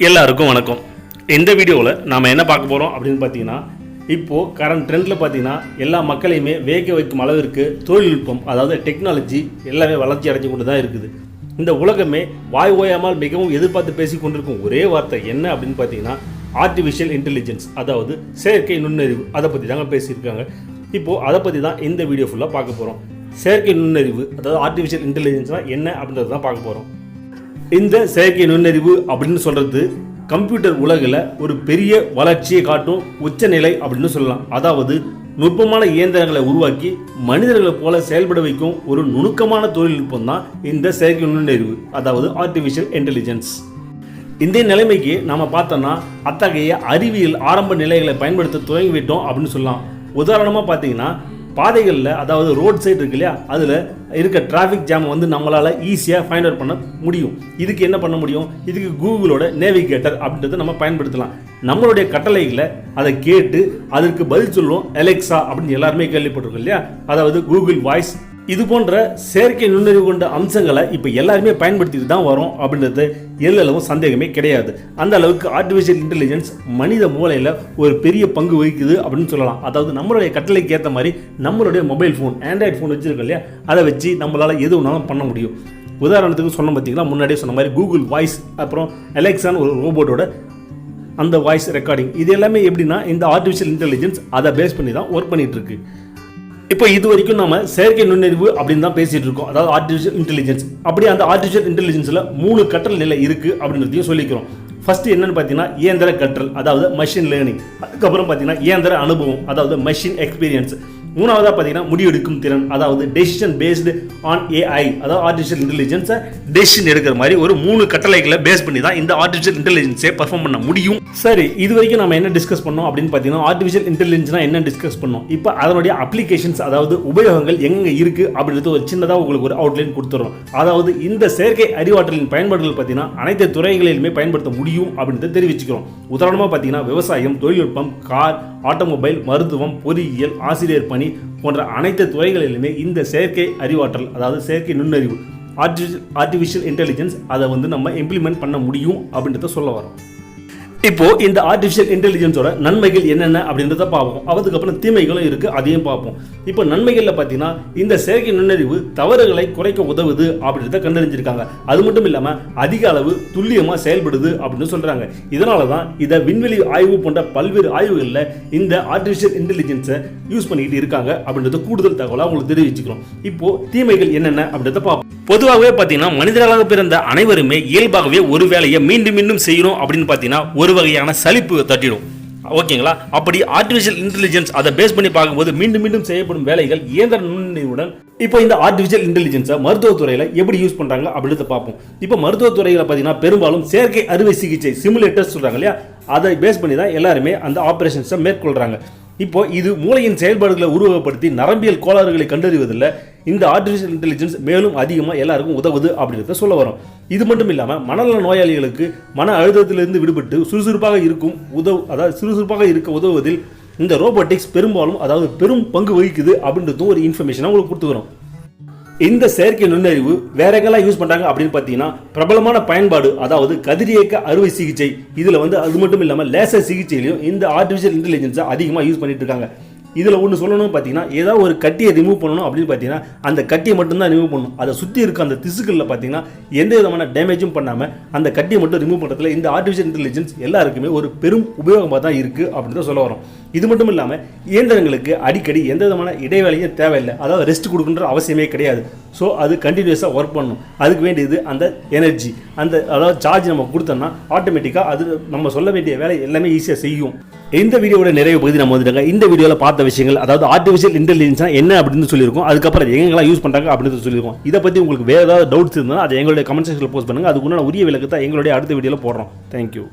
எல்லாருக்கும் வணக்கம். இந்த வீடியோவில் நாம் என்ன பார்க்க போகிறோம் அப்படின்னு பார்த்தீங்கன்னா, இப்போது கரண்ட் ட்ரெண்டில் பார்த்தீங்கன்னா எல்லா மக்களையுமே வேக வைக்கும் அளவிற்கு தொழில்நுட்பம், அதாவது டெக்னாலஜி எல்லாமே வளர்ச்சி அடைஞ்சு கொண்டு தான் இருக்குது. இந்த உலகமே வாய் ஓயாமல் மிகவும் எதிர்பார்த்து பேசி கொண்டிருக்கும் ஒரே வார்த்தை என்ன அப்படின்னு பார்த்தீங்கன்னா ஆர்டிஃபிஷியல் இன்டெலிஜென்ஸ், அதாவது செயற்கை நுண்ணறிவு. அதை பற்றி தாங்க பேசியிருக்காங்க. இப்போது அதை பற்றி தான் இந்த வீடியோ ஃபுல்லாக பார்க்க போகிறோம். செயற்கை நுண்ணறிவு, அதாவது ஆர்டிஃபிஷியல் இன்டெலிஜென்ஸ்னால் என்ன அப்படின்றது தான் பார்க்க போகிறோம். இந்த செயற்கை நுண்ணறிவு அப்படின்னு சொல்கிறது கம்ப்யூட்டர் உலகில் ஒரு பெரிய வளர்ச்சியை காட்டும் உச்சநிலை அப்படின்னு சொல்லலாம். அதாவது நுட்பமான இயந்திரங்களை உருவாக்கி மனிதர்களை போல செயல்பட வைக்கும் ஒரு நுணுக்கமான தொழில்நுட்பம் தான் இந்த செயற்கை நுண்ணறிவு, அதாவது ஆர்டிஃபிஷியல் இன்டெலிஜென்ஸ். இந்த நிலைமைக்கு நாம் பார்த்தோம்னா அத்தகைய அறிவியல் ஆரம்ப நிலைகளை பயன்படுத்த துவங்கிவிட்டோம் அப்படின்னு சொல்லலாம். உதாரணமாக பார்த்தீங்கன்னா பாதைகளில், அதாவது ரோட் சைடு இருக்கு இல்லையா, அதில் இருக்க டிராஃபிக் ஜாம் நம்மளால் ஈஸியாக ஃபைண்ட் அவுட் பண்ண முடியும். இதுக்கு என்ன பண்ண முடியும்? இதுக்கு கூகுளோட நேவிகேட்டர் அப்படின்றத நம்ம பயன்படுத்தலாம். நம்மளுடைய கட்டளைகளை அதை கேட்டு அதற்கு பதில் சொல்லும் எலெக்ஸா அப்படின்னு எல்லாருமே கேள்விப்பட்டிருக்கோம் இல்லையா, அதாவது கூகுள் வாய்ஸ். இது போன்ற செயற்கை நுண்ணறிவு கொண்ட அம்சங்களை இப்போ எல்லாருமே பயன்படுத்திட்டு தான் வரோம் அப்படின்றது எல்லளவும் சந்தேகமே கிடையாது. அந்த அளவுக்கு ஆர்டிஃபிஷியல் இன்டெலிஜென்ஸ் மனித மூளையில் ஒரு பெரிய பங்கு வகிக்குது அப்படின்னு சொல்லலாம். அதாவது நம்மளுடைய கட்டளைக்கு ஏற்ற மாதிரி நம்மளுடைய மொபைல் ஃபோன், ஆண்ட்ராய்டு ஃபோன் வச்சுருக்கோம் இல்லையா, அதை வச்சு நம்மளால் எது வேணாலும் பண்ண முடியும். உதாரணத்துக்கு சொன்ன பார்த்தீங்கன்னா, முன்னாடியே சொன்ன மாதிரி கூகுள் வாய்ஸ், அப்புறம் எலெக்ஸான்னு ஒரு ரோபோட்டோட அந்த வாய்ஸ் ரெக்கார்டிங், இது எல்லாமே எப்படின்னா இந்த ஆர்டிஃபிஷியல் இன்டெலிஜென்ஸ் அதை பேஸ் பண்ணி தான் ஒர்க் பண்ணிட்டு இருக்கு. இப்போ இது வரைக்கும் நம்ம செயற்கை நுண்ணறிவு அப்படின்னு தான் பேசிட்டு இருக்கோம், அதாவது ஆர்டிஃபிஷியல் இன்டெலிஜென்ஸ். அப்படி அந்த ஆர்டிஃபிஷியல் இன்டெலிஜென்ஸில் 3 கற்றல் நிலை இருக்குது அப்படின்றதையும் சொல்லிக்கிறோம். ஃபர்ஸ்ட் என்னன்னு பார்த்தீங்கன்னா இயந்திர கற்றல், அதாவது மெஷின் லேர்னிங். அதுக்கப்புறம் பார்த்தீங்கன்னா இயந்திர அனுபவம், அதாவது மெஷின் எக்ஸ்பீரியன்ஸ். மூணாவதாக பார்த்தீங்கன்னா முடிவெடுக்கும் திறன், அதாவது டெசிஷன் பேஸ்டு ஆன் ஏஐ, அதாவது ஆர்டிஃபிஷியல் இன்டெலிஜென்ஸை டெசிஷன் எடுக்கிற மாதிரி ஒரு 3 கட்டளைகளை பேஸ் பண்ணி தான் இந்த ஆர்டிஃபிஷியல் இன்டெலிஜென்ஸை பர்ஃபார்ம் பண்ண முடியும். சரி, இது வரைக்கும் நம்ம என்ன டிஸ்கஸ் பண்ணோம் அப்படின்னு பார்த்தீங்கன்னா ஆர்டிஃபிஷியல் இன்டெலிஜென்ஸ்னா என்ன டிஸ்கஸ் பண்ணோம். இப்போ அதனுடைய அப்ளிகேஷன்ஸ், அதாவது உபயோகங்கள் எங்கே இருக்குது அப்படின்றது ஒரு சின்னதாக உங்களுக்கு ஒரு அவுட்லைன் கொடுத்துறோம். அதாவது இந்த செயற்கை அறிவாற்றலின் பயன்பாடுகள் பார்த்தீங்கன்னா அனைத்து துறைகளிலுமே பயன்படுத்த முடியும் அப்படின்றத தெரிவிச்சுக்கிறோம். உதாரணமாக பார்த்தீங்கன்னா விவசாயம், தொழில்நுட்பம், கார், ஆட்டோமொபைல், மருத்துவம், பொறியியல், ஆசிரியர் பணி போன்ற அனைத்து துறைகளிலுமே இந்த செயற்கை அறிவாற்றல், அதாவது செயற்கை நுண்ணறிவு, ஆர்டிஃபிஷியல் இன்டெலிஜென்ஸ் அதை நம்ம இம்ப்ளிமெண்ட் பண்ண முடியும் அப்படின்றத சொல்ல வரோம். இப்போ இந்த ஆர்டிஃபிஷியல் இன்டெலிஜென்ஸோட நன்மைகள் என்னென்ன அப்படின்றத பார்ப்போம். அதுக்கப்புறம் தீமைகளும் இருக்கு, அதையும் பார்ப்போம். இப்போ நன்மைகளில் பார்த்தீங்கன்னா இந்த செயற்கை நுண்ணறிவு தவறுகளை குறைக்க உதவுது அப்படின்றத கண்டறிஞ்சிருக்காங்க. அது மட்டும் இல்லாமல் அதிக அளவு துல்லியமாக செயல்படுது அப்படின்னு சொல்றாங்க. இதனால தான் இதை விண்வெளி ஆய்வு போன்ற பல்வேறு ஆய்வுகளில் இந்த ஆர்டிஃபிஷியல் இன்டெலிஜென்ஸை யூஸ் பண்ணிக்கிட்டு இருக்காங்க அப்படின்றத கூடுதல் தகவலாக உங்களுக்கு தெரிவிச்சுக்கிறோம். இப்போ தீமைகள் என்னென்ன அப்படின்றத பார்ப்போம். பொதுவாகவே பார்த்தீங்கன்னா மனிதர்களாக பிறந்த அனைவருமே இயல்பாகவே ஒரு வேலையை மீண்டும் மீண்டும் செய்யணும் அப்படின்னு பார்த்தீங்கன்னா ஒரு வகையான சலிப்பு தட்டிடும். ஓகேங்களா? அப்படி ஆர்டிஃபிஷியல் இன்டெலிஜென்ஸ் அதை பேஸ் பண்ணி பார்க்கும்போது மீண்டும் மீண்டும் செய்யப்படும் வேலைகள் இயந்திர நுண்ணறிவுடன். இப்போ இந்த ஆர்டிஃபிஷியல் இன்டெலிஜென்ஸை மருத்துவத்துறையில் எப்படி யூஸ் பண்ணுறாங்க அப்படின்றத பார்ப்போம். இப்போ மருத்துவத்துறையில் பார்த்தீங்கன்னா பெரும்பாலும் செயற்கை அறுவை சிகிச்சை சிமுலேட்டர்ஸ் சொல்கிறாங்க இல்லையா, அதை பேஸ் பண்ணி தான் எல்லாருமே அந்த ஆப்ரேஷன்ஸை மேற்கொள்கிறாங்க. இப்போ இது மூளையின் செயல்பாடுகளை உருவகப்படுத்தி நரம்பியல் கோளாறுகளை கண்டறிவதில் இந்த ஆர்டிஃபிஷியல் இன்டெலிஜென்ஸ் மேலும் அதிகமாக எல்லாருக்கும் உதவுது அப்படின்றத சொல்ல வரோம். இது மட்டும் இல்லாமல் மனநல நோயாளிகளுக்கு மன அழுத்தத்திலிருந்து விடுபட்டு சுறுசுறுப்பாக இருக்க உதவுவதில் இந்த ரோபோட்டிக்ஸ் பெரும்பாலும், அதாவது பெரும் பங்கு வகிக்குது அப்படின்றதும் ஒரு இன்ஃபர்மேஷனாக உங்களுக்கு கொடுத்துக்கிறோம். இந்த செயற்கை நுண்ணறிவு வேற எங்கெல்லாம் யூஸ் பண்றாங்க அப்படின்னு பார்த்தீங்கன்னா பிரபலமான பயன்பாடு, அதாவது கதிரியக்க அறுவை சிகிச்சை. இதில் அது மட்டும் இல்லாமல் லேசர் சிகிச்சையிலையும் இந்த ஆர்டிஃபிஷியல் இன்டெலிஜென்ஸை அதிகமாக யூஸ் பண்ணிட்டு இருக்காங்க. இதில் ஒன்று சொல்லணும் பார்த்தீங்கன்னா, ஏதாவது ஒரு கட்டியை ரிமூவ் பண்ணணும் அப்படின்னு பார்த்தீங்கன்னா அந்த கட்டியை மட்டும்தான் ரிமூவ் பண்ணணும். அதை சுற்றி இருக்க அந்த திசுக்களில் பார்த்தீங்கன்னா எந்த விதமான டேமேஜும் பண்ணாமல் அந்த கட்டியை மட்டும் ரிமூவ் பண்ணுறதுல இந்த ஆர்டிஃபிஷியல் இன்டெலிஜென்ஸ் எல்லாருக்குமே ஒரு பெரும் உபயோகமாக தான் இருக்குது அப்படின்னு சொல்ல வரோம். இது மட்டும் இல்லாமல் இயந்திரங்களுக்கு அடிக்கடி எந்த விதமான இடைவேளையும் தேவையில்லை, அதாவது ரெஸ்ட் கொடுக்குன்ற அவசியமே கிடையாது. ஸோ அது கண்டினியூஸாக ஒர்க் பண்ணணும். அதுக்கு வேண்டியது அந்த எனர்ஜி, அதாவது சார்ஜ் நம்ம கொடுத்தோம்னா ஆட்டோமேட்டிக்காக அது நம்ம சொல்ல வேண்டிய வேலை எல்லாமே ஈஸியாக செய்யும். இந்த வீடியோட நிறைய பகுதி நம்ம வந்துட்டாங்க. இந்த வீடியோவில் பார்த்த விஷயங்கள், அதாவது ஆர்டிஃபிஷியல் இன்டெலிஜென்ஸ் என்ன அப்படின்னு சொல்லியிருக்கோம். அதுக்கப்புறம் எங்கெல்லாம் யூஸ் பண்ணுறாங்க அப்படின்னு சொல்லியிருக்கோம். இதை பற்றி உங்களுக்கு வேறு ஏதாவது டவுட்ஸ் இருந்தால் அதை எங்களுடைய கமெண்ட் செக்ஷனில் போஸ்ட் பண்ணுங்கள். அதுக்குள்ள உரிய விளக்கத்தை எங்களுடைய அடுத்த வீடியோவில் போடுறோம். தேங்க்யூ.